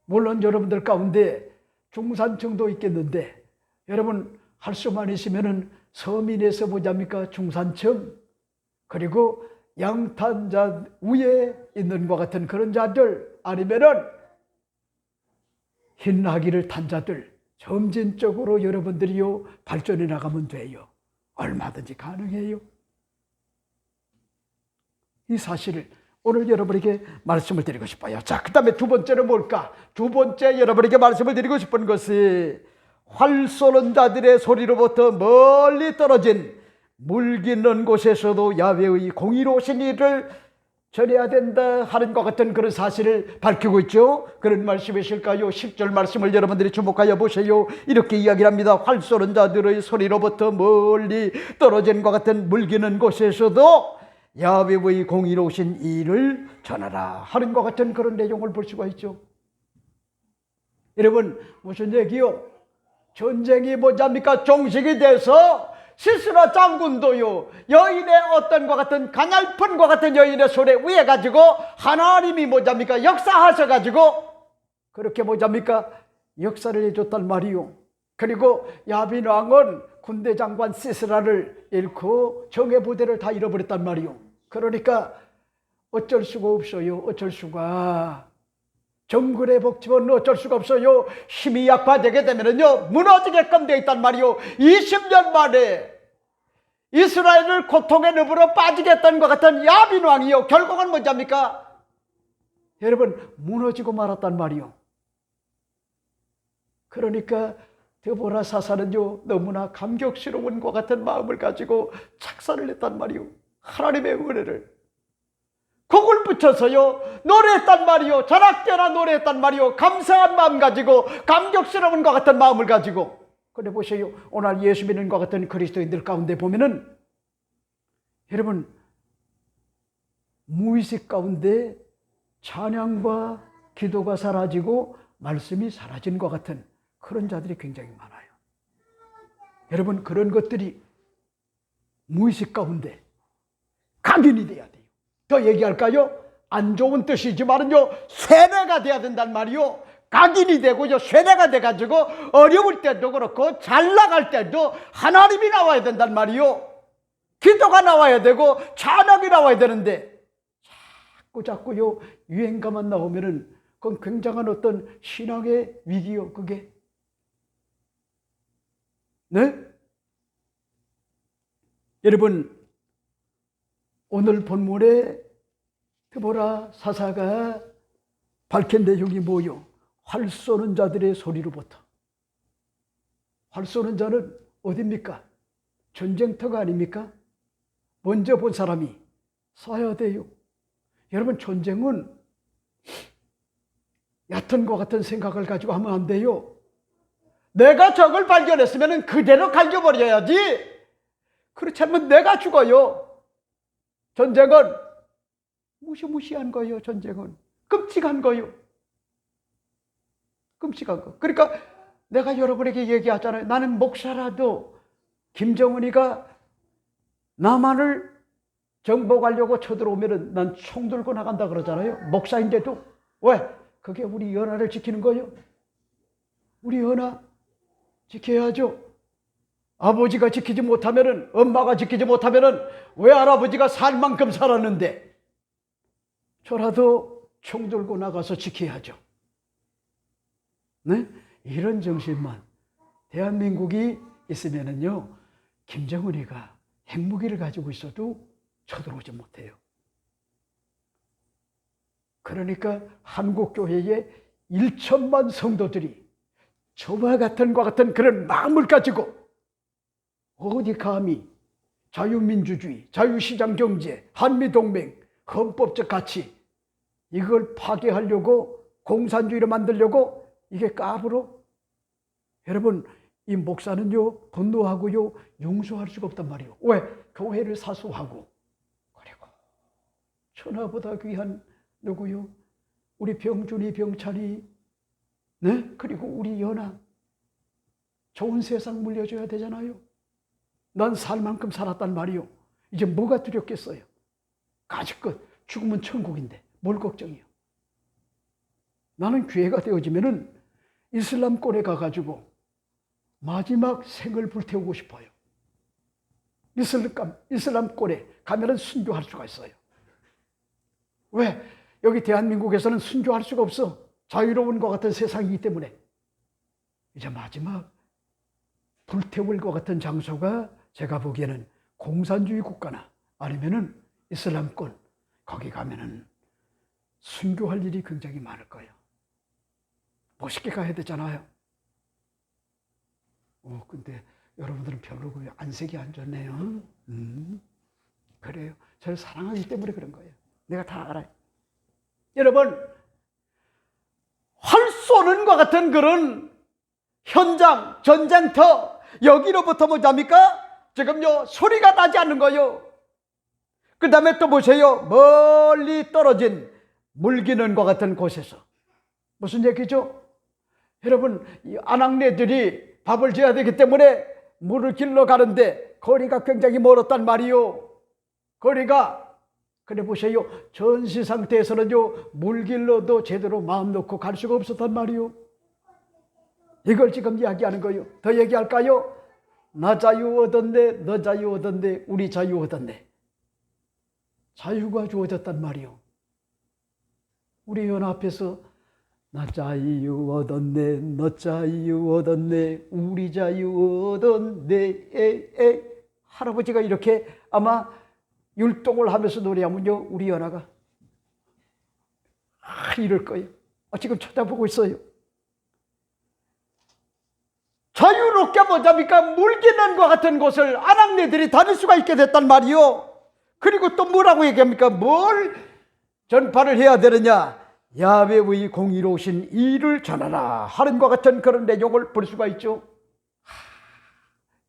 A: 물론 여러분들 가운데 중산층도 있겠는데, 여러분 할 수만 있으면은 서민에서 뭐합니까? 중산층, 그리고 양탄자 위에 있는 것 같은 그런 자들, 아니면은 흰나귀를 탄 자들, 점진적으로 여러분들이요, 발전해 나가면 돼요. 얼마든지 가능해요. 이 사실을 오늘 여러분에게 말씀을 드리고 싶어요. 자, 그 다음에 두 번째는 뭘까? 두 번째 여러분에게 말씀을 드리고 싶은 것이, 활 쏘는 자들의 소리로부터 멀리 떨어진 물깃는 곳에서도 야훼의 공의로우신 일을 전해야 된다 하는 것 같은 그런 사실을 밝히고 있죠. 그런 말씀이실까요? 10절 말씀을 여러분들이 주목하여 보세요. 이렇게 이야기를 합니다. 활 쏘는 자들의 소리로부터 멀리 떨어진 것 같은 물기는 곳에서도 야훼의 공의로우신 일을 전하라 하는 것 같은 그런 내용을 볼 수가 있죠. 여러분, 무슨 얘기요? 전쟁이 뭐합니까? 종식이 돼서 시스라 장군도요, 여인의 어떤 것 같은 가냘픈 것 같은 여인의 손에 위에 가지고 하나님이 뭐합니까? 역사하셔가지고 그렇게 뭐합니까? 역사를 해줬단 말이요. 그리고 야빈 왕은 군대 장관 시스라를 잃고 정예 부대를 다 잃어버렸단 말이요. 그러니까 어쩔 수가 없어요. 어쩔 수가. 정글의 복집은 어쩔 수가 없어요. 힘이 약화되게 되면은요, 무너지게끔 되어 있단 말이요. 20년 만에 이스라엘을 고통의 늪으로 빠지게 했던 것 같은 야빈 왕이요, 결국은 뭐합니까? 여러분, 무너지고 말았단 말이요. 그러니까 드보라 사사는요, 너무나 감격스러운 것 같은 마음을 가지고 착사를 했단 말이요. 하나님의 은혜를 곡을 붙여서요, 노래했단 말이요. 자락대나 노래했단 말이요. 감사한 마음 가지고, 감격스러운 것 같은 마음을 가지고. 그래 보세요. 오늘 예수 믿는 것 같은 그리스도인들 가운데 보면은, 여러분, 무의식 가운데 찬양과 기도가 사라지고 말씀이 사라진 것 같은 그런 자들이 굉장히 많아요. 여러분, 그런 것들이 무의식 가운데 각인이 돼야 돼요. 더 얘기할까요? 안 좋은 뜻이지만은요, 세뇌가 돼야 된단 말이요. 각인이 되고요, 쇠뇌가 돼가지고 어려울 때도 그렇고 잘 나갈 때도 하나님이 나와야 된단 말이요. 기도가 나와야 되고 찬양이 나와야 되는데 자꾸요 유행가만 나오면은 그건 굉장한 어떤 신앙의 위기요, 그게. 네? 여러분, 오늘 본문에 드보라 사사가 밝힌 내용이 뭐요? 활 쏘는 자들의 소리로부터. 활 쏘는 자는 어디입니까? 전쟁터가 아닙니까? 먼저 본 사람이 쏴야 돼요. 여러분, 전쟁은 얕은 것 같은 생각을 가지고 하면 안 돼요. 내가 적을 발견했으면 그대로 갈겨버려야지. 그렇지 않으면 내가 죽어요. 전쟁은 무시무시한 거예요. 전쟁은 끔찍한 거예요. 끔찍한 거. 그러니까 내가 여러분에게 얘기하잖아요. 나는 목사라도 김정은이가 남한을 정복하려고 쳐들어오면 난 총 들고 나간다 그러잖아요. 목사인데도. 왜? 그게 우리 연합을 지키는 거예요. 우리 연합 지켜야죠. 아버지가 지키지 못하면은, 엄마가 지키지 못하면은 왜 할아버지가 살 만큼 살았는데 저라도 총 들고 나가서 지켜야죠. 네? 이런 정신만 대한민국이 있으면은요, 김정은이가 핵무기를 가지고 있어도 쳐들어오지 못해요. 그러니까 한국교회에 1천만 성도들이 저와 같은 그런 마음을 가지고 어디 감히 자유민주주의, 자유시장경제, 한미동맹, 헌법적 가치 이걸 파괴하려고, 공산주의로 만들려고 이게 까불어? 여러분, 이 목사는요 분노하고요 용서할 수가 없단 말이에요. 왜? 교회를 사수하고, 그리고 천하보다 귀한 누구요? 우리 병준이, 병찬이, 네? 그리고 우리 연아 좋은 세상 물려줘야 되잖아요. 난 살 만큼 살았단 말이요. 이제 뭐가 두렵겠어요? 가지껏 죽으면 천국인데 뭘 걱정이요? 나는 기회가 되어지면은 이슬람권에 가가지고 마지막 생을 불태우고 싶어요. 이슬람권에 가면은 순교할 수가 있어요. 왜? 여기 대한민국에서는 순교할 수가 없어. 자유로운 것 같은 세상이기 때문에. 이제 마지막 불태울 것 같은 장소가 제가 보기에는 공산주의 국가나 아니면은 이슬람권, 거기 가면은 순교할 일이 굉장히 많을 거예요. 멋있게 가야 되잖아요. 근데 여러분들은 별로 그 안색이 안 좋네요. 그래요. 저를 사랑하기 때문에 그런 거예요. 내가 다 알아요. 여러분, 활 쏘는 것 같은 그런 현장, 전쟁터, 여기로부터 뭐랍니까? 지금요, 소리가 나지 않는 거예요. 그 다음에 또 보세요. 멀리 떨어진 물기는과 같은 곳에서. 무슨 얘기죠? 여러분, 이 아낙네들이 밥을 줘야 되기 때문에 물을 길러 가는데 거리가 굉장히 멀었단 말이요. 거리가. 그래 보세요. 전시 상태에서는요, 물 길러도 제대로 마음 놓고 갈 수가 없었단 말이요. 이걸 지금 이야기하는 거예요. 더 얘기할까요? 나 자유 얻었네, 너 자유 얻었네, 우리 자유 얻었네. 자유가 주어졌단 말이요. 우리 연합에서 나 자유 얻었네, 너 자유 얻었네, 우리 자유 얻었네. 할아버지가 이렇게 아마 율동을 하면서 노래하면요, 우리 연합가 이럴 거예요. 지금 쳐다보고 있어요. 자유롭게 뭐잡니까? 물기는과 같은 곳을 아낙네들이 다닐 수가 있게 됐단 말이요. 그리고 또 뭐라고 얘기합니까? 뭘 전파를 해야 되느냐? 야훼의 공의로우신 일을 전하라 하는 것 같은 그런 내용을 볼 수가 있죠.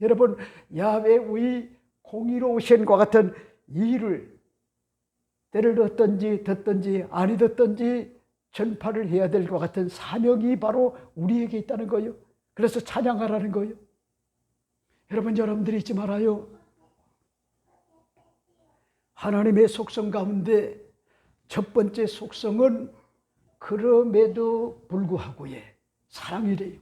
A: 여러분, 야훼의 공의로우신과 같은 일을 때를 듣든지 아니 듣든지 전파를 해야 될 것 같은 사명이 바로 우리에게 있다는 거예요. 그래서 찬양하라는 거예요. 여러분들이 잊지 말아요. 하나님의 속성 가운데 첫 번째 속성은 그럼에도 불구하고의 사랑이래요.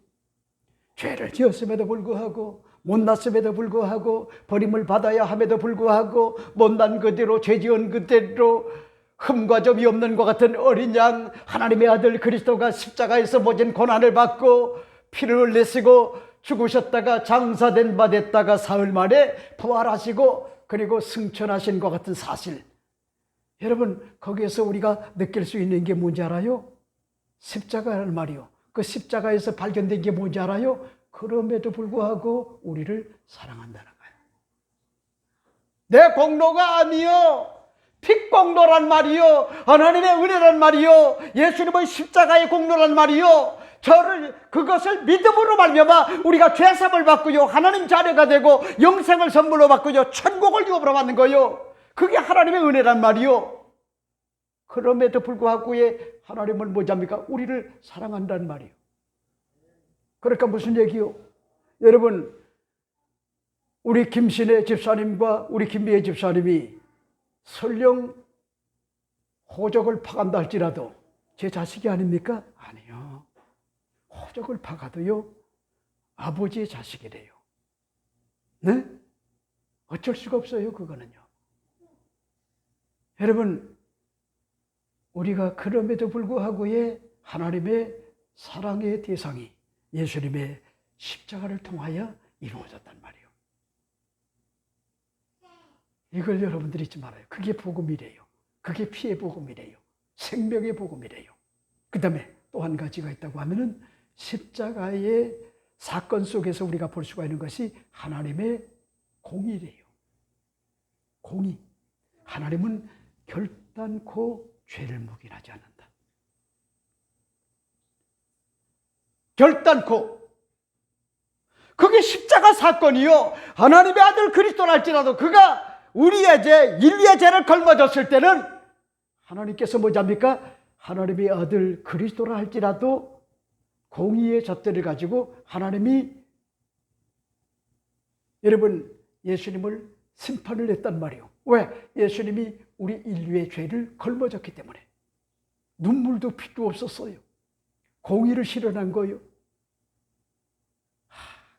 A: 죄를 지었음에도 불구하고 못났음에도 불구하고 버림을 받아야 함에도 불구하고 못난 그대로 죄 지은 그대로 흠과 점이 없는 것 같은 어린 양 하나님의 아들 그리스도가 십자가에서 모진 고난을 받고 피를 흘리시고 죽으셨다가 장사된 바 됐다가 사흘 만에 부활하시고 그리고 승천하신 것 같은 사실, 여러분 거기에서 우리가 느낄 수 있는 게 뭔지 알아요? 십자가라는 말이요. 그 십자가에서 발견된 게 뭔지 알아요? 그럼에도 불구하고 우리를 사랑한다는 거예요. 내 공로가 아니요, 핏공로란 말이요, 하나님의 은혜란 말이요, 예수님의 십자가의 공로란 말이요, 그것을 믿음으로 말미암아 우리가 죄사함을 받고요, 하나님 자녀가 되고 영생을 선물로 받고요, 천국을 유업으로 받는 거요. 그게 하나님의 은혜란 말이요. 그럼에도 불구하고 하나님은 뭐잡니까? 우리를 사랑한다는 말이요. 그러니까 무슨 얘기요? 여러분, 우리 김신혜 집사님과 우리 김미애 집사님이 설령 호적을 파간다 할지라도 제 자식이 아닙니까? 아니요. 호적을 파가도요, 아버지의 자식이래요. 네? 어쩔 수가 없어요, 그거는요. 여러분, 우리가 그럼에도 불구하고 하나님의 사랑의 대상이 예수님의 십자가를 통하여 이루어졌단 말이에요. 이걸 여러분들이 잊지 말아요. 그게 복음이래요. 그게 피의 복음이래요. 생명의 복음이래요. 그 다음에 또 한 가지가 있다고 하면은 십자가의 사건 속에서 우리가 볼 수가 있는 것이 하나님의 공의래요. 공의. 하나님은 결단코 죄를 묵인하지 않는다. 결단코. 그게 십자가 사건이요, 하나님의 아들 그리스도랄지라도 그가 우리의 죄, 인류의 죄를 걸머졌을 때는 하나님께서 뭐잡니까? 하나님의 아들 그리스도라 할지라도 공의의 잣대를 가지고 하나님이, 여러분, 예수님을 심판을 냈단 말이에요. 왜? 예수님이 우리 인류의 죄를 걸머졌기 때문에. 눈물도 피도 없었어요. 공의를 실현한 거예요.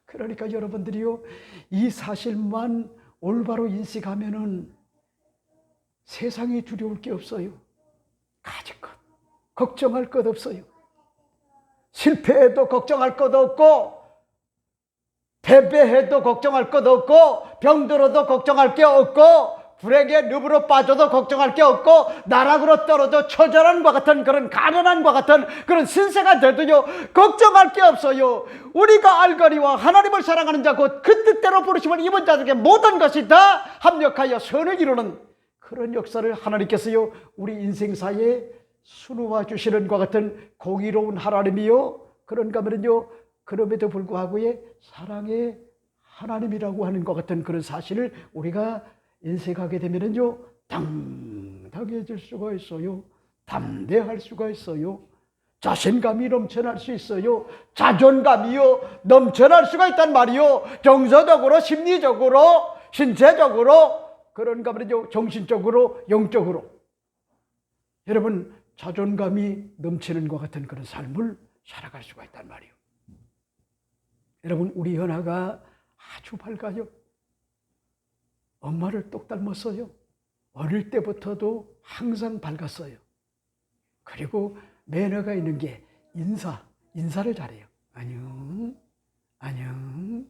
A: 그러니까 여러분들이요, 이 사실만 올바로 인식하면은 세상에 두려울 게 없어요. 가질 것, 걱정할 것 없어요. 실패해도 걱정할 것 없고, 패배해도 걱정할 것 없고, 병들어도 걱정할 게 없고, 불행의 늪으로 빠져도 걱정할 게 없고, 나락으로 떨어져 처절함과 같은 그런 가련함과 같은 그런 신세가 돼도요, 걱정할 게 없어요. 우리가 알거니와 하나님을 사랑하는 자 곧 그 뜻대로 부르심을 입은 자들에게 모든 것이 다 합력하여 선을 이루는 그런 역사를 하나님께서요, 우리 인생사에 수놓아 주시는 것 같은 공의로운 하나님이요, 그런가 하면요, 그럼에도 불구하고 사랑의 하나님이라고 하는 것 같은 그런 사실을 우리가 인식하게 되면은요, 당당해질 수가 있어요. 담대할 수가 있어요. 자신감이 넘쳐날 수 있어요. 자존감이요, 넘쳐날 수가 있단 말이요. 정서적으로, 심리적으로, 신체적으로, 그런가 말이죠. 정신적으로, 영적으로. 여러분, 자존감이 넘치는 것 같은 그런 삶을 살아갈 수가 있단 말이에요. 여러분, 우리 현아가 아주 밝아요. 엄마를 똑 닮았어요. 어릴 때부터도 항상 밝았어요. 그리고 매너가 있는 게 인사를 잘해요. 안녕, 안녕.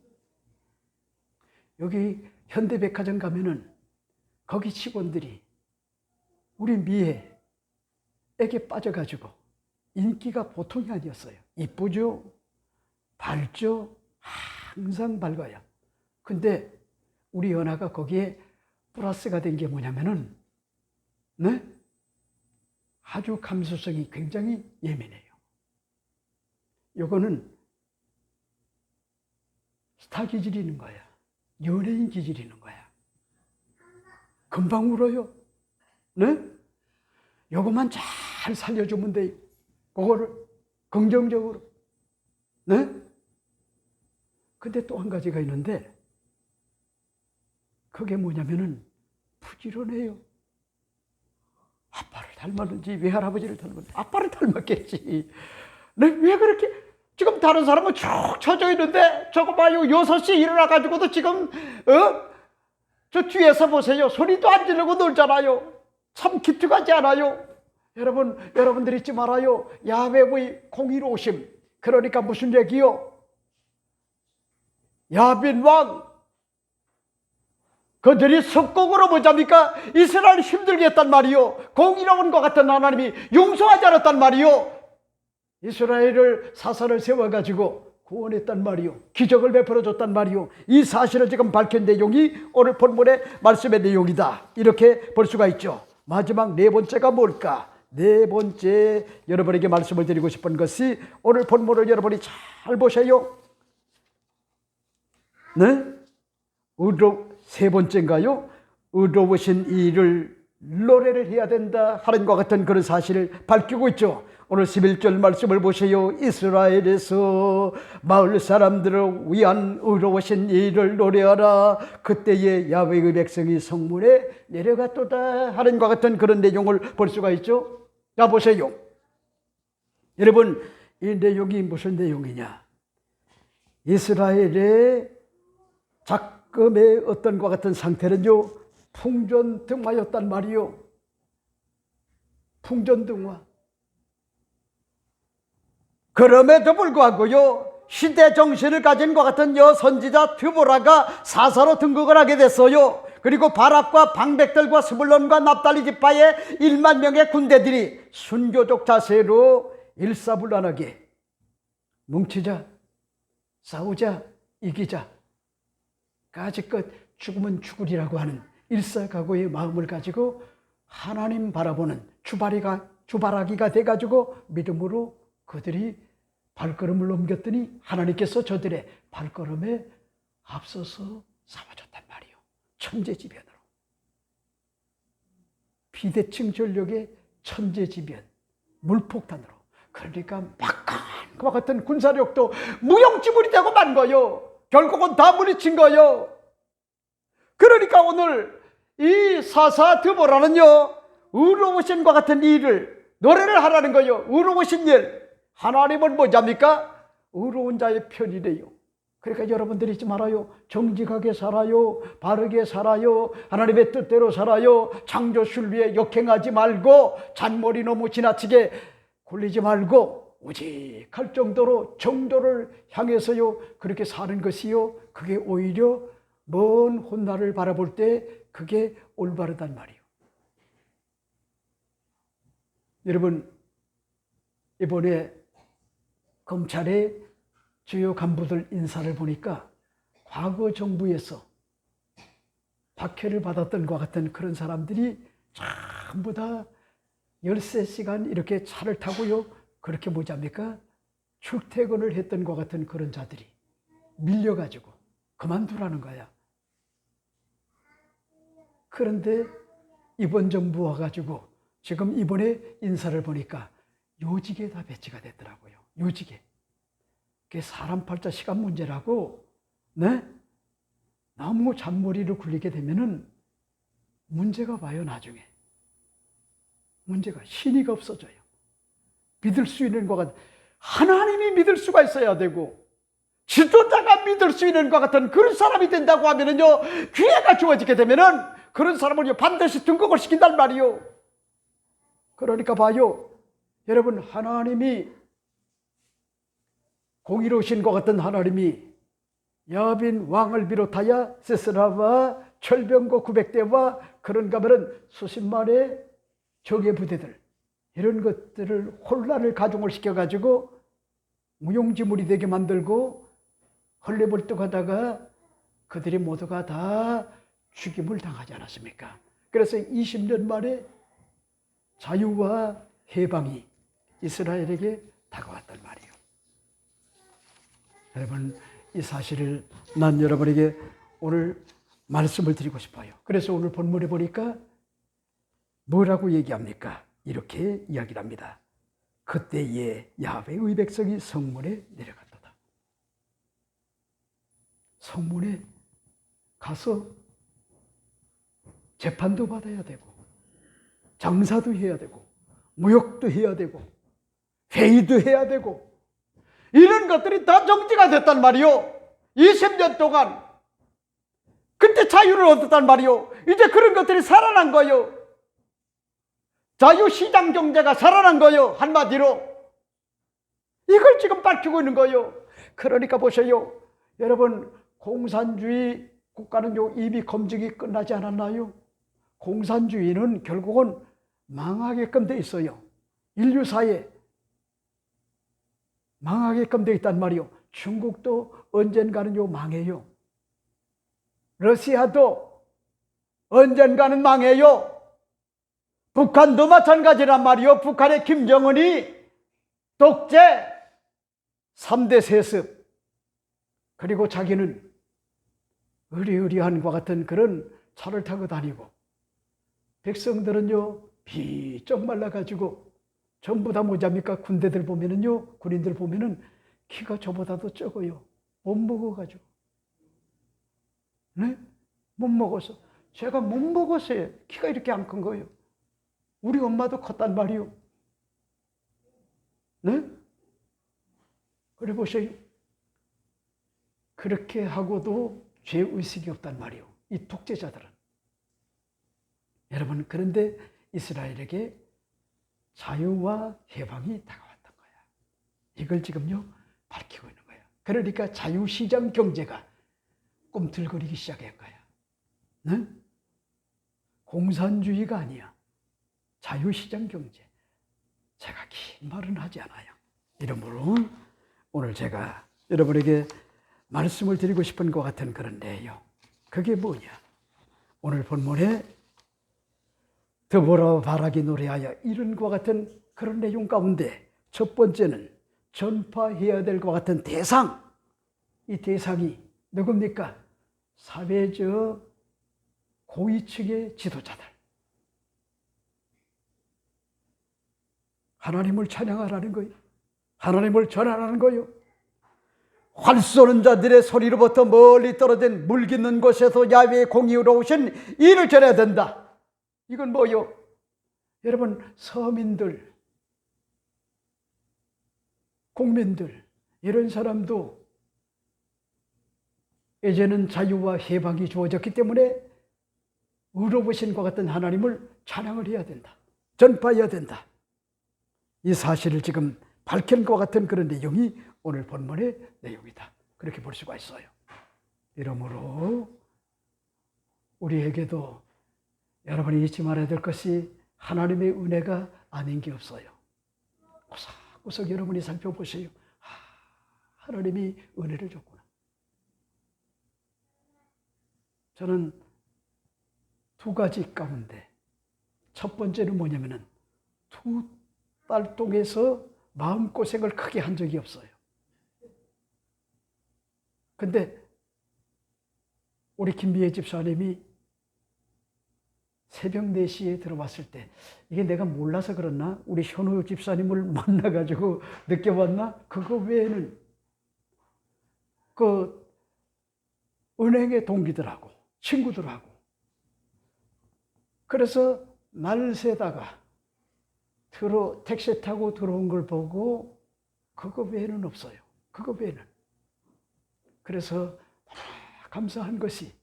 A: 여기 현대백화점 가면은 거기 직원들이 우리 미애에게 빠져가지고 인기가 보통이 아니었어요. 이쁘죠? 밝죠? 항상 밝아요. 근데 우리 연아가 거기에 플러스가 된 게 뭐냐면은, 네? 아주 감수성이 굉장히 예민해요. 요거는 스타 기질이 있는 거야. 연예인 기질이 있는 거야. 금방 울어요. 네? 요것만 잘 살려주면 돼요. 그거를 긍정적으로. 네? 근데 또 한 가지가 있는데, 그게 뭐냐면은 부지런해요. 아빠를 닮았는지 외할아버지를 닮았는지 아빠를 닮았겠지. 왜 그렇게 지금 다른 사람은 쭉 쳐져 있는데 저거 봐요. 6시 일어나가지고도 지금 저 뒤에서 보세요. 소리도 안 지르고 놀잖아요. 참 기특하지 않아요? 여러분들 잊지 말아요. 야훼의 공의로우심. 그러니까 무슨 얘기요? 야빈 왕 그들이 석국으로 보자니까 이스라엘 힘들게 했단 말이요. 공의로운 것 같은 하나님이 용서하지 않았단 말이요. 이스라엘을 사사를 세워가지고 구원했단 말이요. 기적을 베풀어줬단 말이요. 이 사실을 지금 밝힌 내용이 오늘 본문의 말씀의 내용이다. 이렇게 볼 수가 있죠. 마지막 네 번째가 뭘까? 네 번째 여러분에게 말씀을 드리고 싶은 것이 오늘 본문을 여러분이 잘 보세요. 네? 세 번째인가요? 의로우신 이를 노래를 해야 된다 하는 것 같은 그런 사실을 밝히고 있죠. 오늘 11절 말씀을 보세요. 이스라엘에서 마을 사람들을 위한 의로우신 이를 노래하라. 그때에 야훼의 백성이 성문에 내려갔도다 하는 것 같은 그런 내용을 볼 수가 있죠. 자 보세요. 여러분 이 내용이 무슨 내용이냐? 이스라엘의 작금의 어떤 것 같은 상태는요 풍전등화였단 말이요. 풍전등화. 그럼에도 불구하고요 시대 정신을 가진 것 같은 선지자 드보라가 사사로 등극을 하게 됐어요. 그리고 바락과 방백들과 스불론과 납달리 지파의 1만 명의 군대들이 순교적 자세로 일사불란하게 뭉치자, 싸우자, 이기자, 까짓것 죽으면 죽으리라고 하는 일사각오의 마음을 가지고 하나님 바라보는 주바라기가 돼가지고 믿음으로 그들이 발걸음을 넘겼더니 하나님께서 저들의 발걸음에 앞서서 싸워줬단 말이에요. 천재지변으로. 비대칭 전력의 천재지변, 물폭탄으로. 그러니까 막한 것 같은 군사력도 무용지물이 되고 만 거요. 결국은 다 물리친 거요. 그러니까 오늘 이 사사 드보라는요 의로우신 것 같은 일을 노래를 하라는 거요. 의로우신 일. 하나님은 뭐잡니까? 의로운 자의 편이래요. 그러니까 여러분들이 잊지 말아요. 정직하게 살아요. 바르게 살아요. 하나님의 뜻대로 살아요. 창조 순리에 역행하지 말고 잔머리 너무 지나치게 굴리지 말고 오직 할 정도로 정도를 향해서요 그렇게 사는 것이요 그게 오히려 먼 훗날을 바라볼 때 그게 올바르단 말이에요. 여러분 이번에 검찰의 주요 간부들 인사를 보니까 과거 정부에서 박해를 받았던 것 같은 그런 사람들이 전부 다 13시간 이렇게 차를 타고요 그렇게 뭐잡니까? 출퇴근을 했던 것 같은 그런 자들이 밀려가지고 그만두라는 거야. 그런데 이번 정부 와가지고 지금 이번에 인사를 보니까 요직에 다 배치가 됐더라고요. 요직에. 그게 사람 팔자 시간 문제라고, 네? 너무 잔머리를 굴리게 되면은 문제가 와요, 나중에. 문제가 신의가 없어져요. 믿을 수 있는 것 같은, 하나님이 믿을 수가 있어야 되고, 지도자가 믿을 수 있는 것 같은 그런 사람이 된다고 하면은요, 기회가 주어지게 되면은 그런 사람을 반드시 등극을 시킨단 말이요. 그러니까 봐요. 여러분, 하나님이 공의로우신 것 같은 하나님이 야빈 왕을 비롯하여 세스라와 철병거 900대와 그런가 하면 수십만의 적의 부대들 이런 것들을 혼란을 가중을 시켜가지고 무용지물이 되게 만들고 헐레벌떡하다가 그들이 모두가 다 죽임을 당하지 않았습니까? 그래서 20년 만에 자유와 해방이 이스라엘에게 다가왔단 말이에요. 여러분, 이 사실을 난 여러분에게 오늘 말씀을 드리고 싶어요. 그래서 오늘 본문에 보니까 뭐라고 얘기합니까? 이렇게 이야기를 합니다. 그때에 야훼의 백성이 성문에 내려갔다. 성문에 가서 재판도 받아야 되고 장사도 해야 되고 무역도 해야 되고 회의도 해야 되고 이런 것들이 다 정지가 됐단 말이요. 20년 동안. 그때 자유를 얻었단 말이요. 이제 그런 것들이 살아난 거요. 자유시장 경제가 살아난 거요. 한마디로. 이걸 지금 밝히고 있는 거요. 그러니까 보세요. 여러분, 공산주의 국가는 이미 검증이 끝나지 않았나요? 공산주의는 결국은 망하게끔 돼 있어요. 인류사에 망하게끔 돼 있단 말이요. 중국도 언젠가는 망해요. 러시아도 언젠가는 망해요. 북한도 마찬가지란 말이요. 북한의 김정은이 독재 3대 세습, 그리고 자기는 의리의리한과 같은 그런 차를 타고 다니고 백성들은요 비쩍 말라가지고 전부 다 뭐잡니까? 군대들 보면은요, 군인들 보면은 키가 저보다도 적어요. 못 먹어가지고. 네? 못 먹어서. 제가 못 먹었어요. 키가 이렇게 안 큰 거예요. 우리 엄마도 컸단 말이요. 네? 그래 보세요. 그렇게 하고도 죄의식이 없단 말이요. 이 독재자들은. 여러분, 그런데 이스라엘에게 자유와 해방이 다가왔던 거야. 이걸 지금요 밝히고 있는 거야. 그러니까 자유시장 경제가 꿈틀거리기 시작한 거야. 네? 공산주의가 아니야. 자유시장 경제. 제가 긴 말은 하지 않아요. 이러므로 오늘 제가 여러분에게 말씀을 드리고 싶은 것 같은 그런 내용. 그게 뭐냐? 오늘 본문에 더불어 바라기 노래하여 이런 것 같은 그런 내용 가운데 첫 번째는 전파해야 될 것 같은 대상. 이 대상이 누굽니까? 사회적 고위층의 지도자들. 하나님을 찬양하라는 거예요. 하나님을 전하라는 거예요. 활 쏘는 자들의 소리로부터 멀리 떨어진 물 깃는 곳에서 야훼의 공의로 오신 이를 전해야 된다. 이건 뭐요? 여러분, 서민들, 국민들, 이런 사람도 이제는 자유와 해방이 주어졌기 때문에 의로우신 것 같은 하나님을 찬양을 해야 된다. 전파해야 된다. 이 사실을 지금 밝힌 것 같은 그런 내용이 오늘 본문의 내용이다. 그렇게 볼 수가 있어요. 이러므로 우리에게도 여러분이 잊지 말아야 될 것이 하나님의 은혜가 아닌 게 없어요. 구석구석 여러분이 살펴보세요. 하나님이 은혜를 줬구나. 저는 두 가지 가운데 첫 번째는 뭐냐면은 두 딸 동에서 마음고생을 크게 한 적이 없어요. 근데 우리 김미애 집사님이 새벽 4시에 들어왔을 때 이게 내가 몰라서 그렇나? 우리 현우 집사님을 만나가지고 느껴봤나? 그거 외에는 그 은행의 동기들하고 친구들하고 그래서 날 새다가 택시 타고 들어온 걸 보고 그거 외에는 없어요. 그거 외에는. 그래서 감사한 것이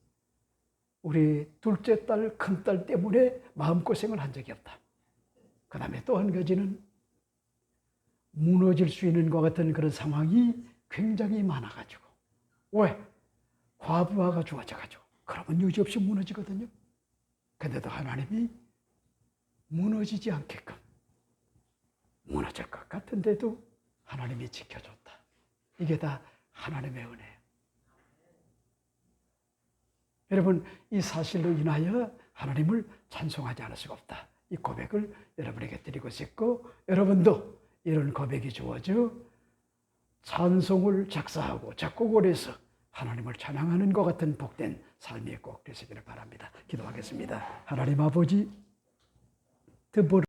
A: 우리 둘째 딸, 큰딸 때문에 마음고생을 한 적이 없다. 그 다음에 또 한 가지는 무너질 수 있는 것 같은 그런 상황이 굉장히 많아가지고. 왜? 과부하가 좋아져가지고. 그러면 여지없이 무너지거든요. 근데도 하나님이 무너지지 않게끔 무너질 것 같은데도 하나님이 지켜줬다. 이게 다 하나님의 은혜예요. 여러분, 이 사실로 인하여 하나님을 찬송하지 않을 수가 없다. 이 고백을 여러분에게 드리고 싶고, 여러분도 이런 고백이 주어져 찬송을 작사하고 작곡을 해서 하나님을 찬양하는 것 같은 복된 삶이 꼭 되시기를 바랍니다. 기도하겠습니다. 하나님 아버지, 더불어